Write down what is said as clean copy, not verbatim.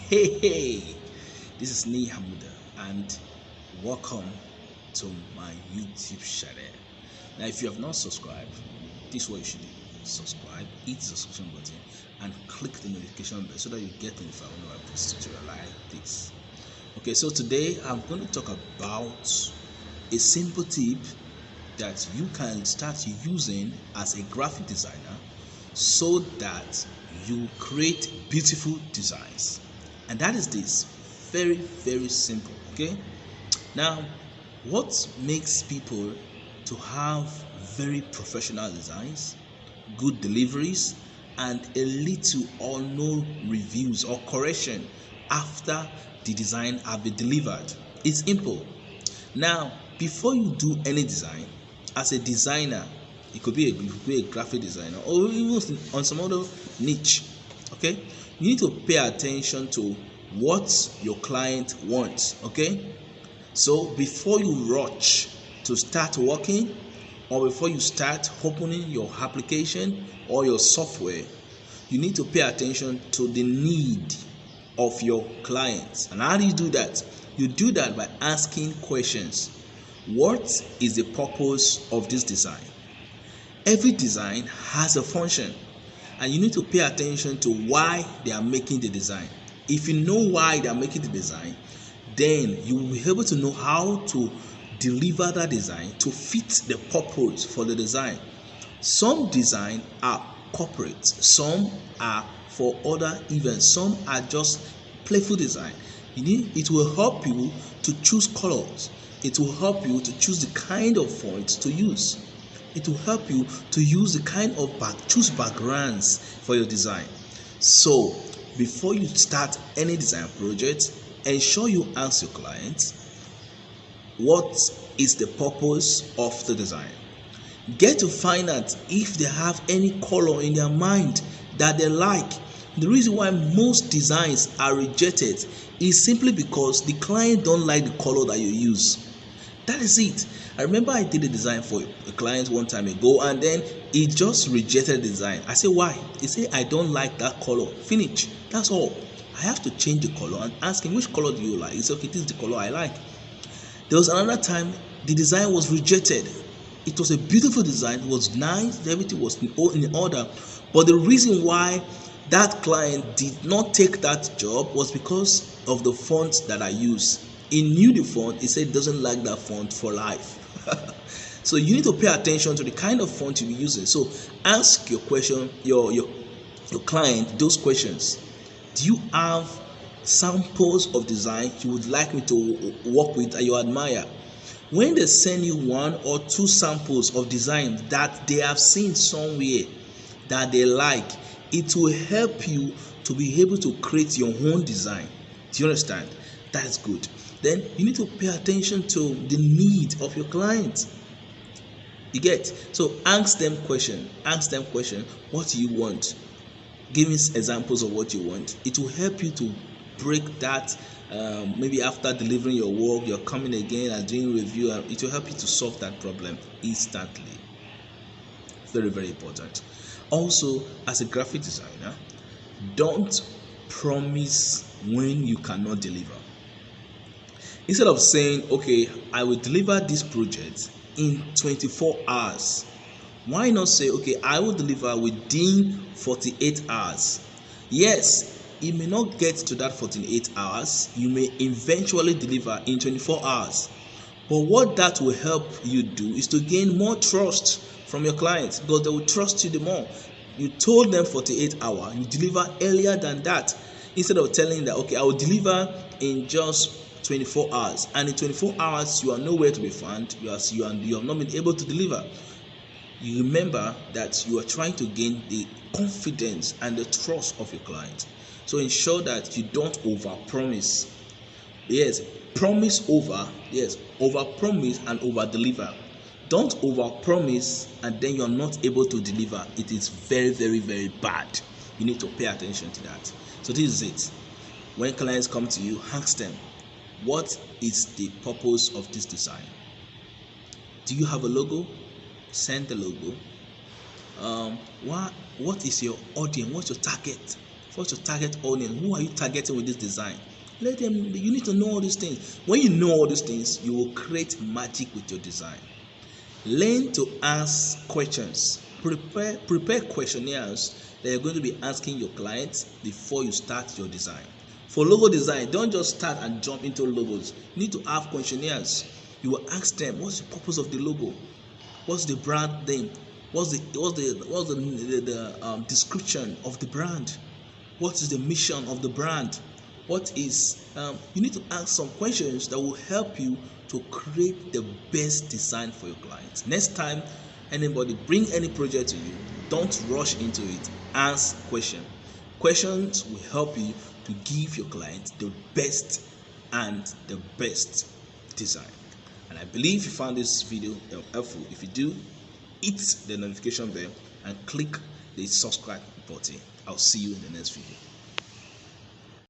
Hey, this is Ni Hamuda, and welcome to my YouTube channel. Now, if you have not subscribed, this is what you should do: subscribe, hit the subscription button, and click the notification bell so that you get notified whenever I post tutorial like this. Okay, so today I'm going to talk about a simple tip that you can start using as a graphic designer so that you create beautiful designs. And that is this: very simple. Okay, now what makes people to have very professional designs, good deliveries, and a little or no reviews or correction after the design have been delivered? It's simple. Now, before you do any design, as a designer, it could be a graphic designer or even on some other niche, okay, you need to pay attention to what your client wants. Okay, so before you rush to start working, or before you start opening your application or your software, you need to pay attention to the need of your clients. And how do you do that? You do that by asking questions. What is the purpose of this design? Every design has a function, and you need to pay attention to why they are making the design. If you know why they are making the design, then you will be able to know how to deliver that design to fit the purpose for the design. Some design are corporate, some are for other events, some are just playful design. It will help you to choose colors. It will help you to choose the kind of fonts to use. It will help you to use the kind of choose backgrounds for your design. So before you start any design project, ensure you ask your client what is the purpose of the design. Get to find out if they have any color in their mind that they like. The reason why most designs are rejected is simply because the client don't like the color that you use. That is it. I remember I did a design for a client one time ago, and then he just rejected the design. I said, why? He said, I don't like that color. Finish. That's all. I have to change the color and ask him, which color do you like? He said, okay, this is the color I like. There was another time the design was rejected. It was a beautiful design. It was nice. Everything was in order. But the reason why that client did not take that job was because of the font that I used. He knew the font. He said he doesn't like that font for life. So you need to pay attention to the kind of font you're using. So ask your question, your client those questions. Do you have samples of design you would like me to work with and you admire? When they send you one or two samples of design that they have seen somewhere that they like, it will help you to be able to create your own design. Do you understand? That's good. Then you need to pay attention to the need of your client. You get? So ask them question. What do you want? Give me examples of what you want. It will help you to break that. Maybe after delivering your work, you're coming again and doing review, and it will help you to solve that problem instantly. Very important. Also, as a graphic designer, don't promise when you cannot deliver. Instead of saying, okay, I will deliver this project in 24 hours, why not say, okay, I will deliver within 48 hours? Yes, it may not get to that 48 hours. You may eventually deliver in 24 hours. But what that will help you do is to gain more trust from your clients, because they will trust you the more. You told them 48 hours, you deliver earlier than that. Instead of telling that, okay, I will deliver in just 24 hours, and in 24 hours you are nowhere to be found, you have not been able to deliver. You remember that you are trying to gain the confidence and the trust of your client. So ensure that you don't overpromise. Yes, promise over. Yes, overpromise and overdeliver. Don't overpromise and then you are not able to deliver. It is very bad. You need to pay attention to that. So this is it. When clients come to you, ask them, what is the purpose of this design? Do you have a logo? Send the logo. What is your audience? What's your target? What's your target audience? Who are you targeting with this design? Let them. You need to know all these things. When you know all these things, you will create magic with your design. Learn to ask questions. Prepare questionnaires that you're going to be asking your clients before you start your design. For logo design, don't just start and jump into logos. You need to have questionnaires. You will ask them, what's the purpose of the logo? What's the brand name? What's the description of the brand? What is the mission of the brand? What is you need to ask some questions that will help you to create the best design for your clients. Next time anybody bring any project to you, don't rush into it. Ask questions. Questions will help you to give your clients the best design. And I believe you found this video helpful. If you do, hit the notification bell and click the subscribe button. I'll see you in the next video.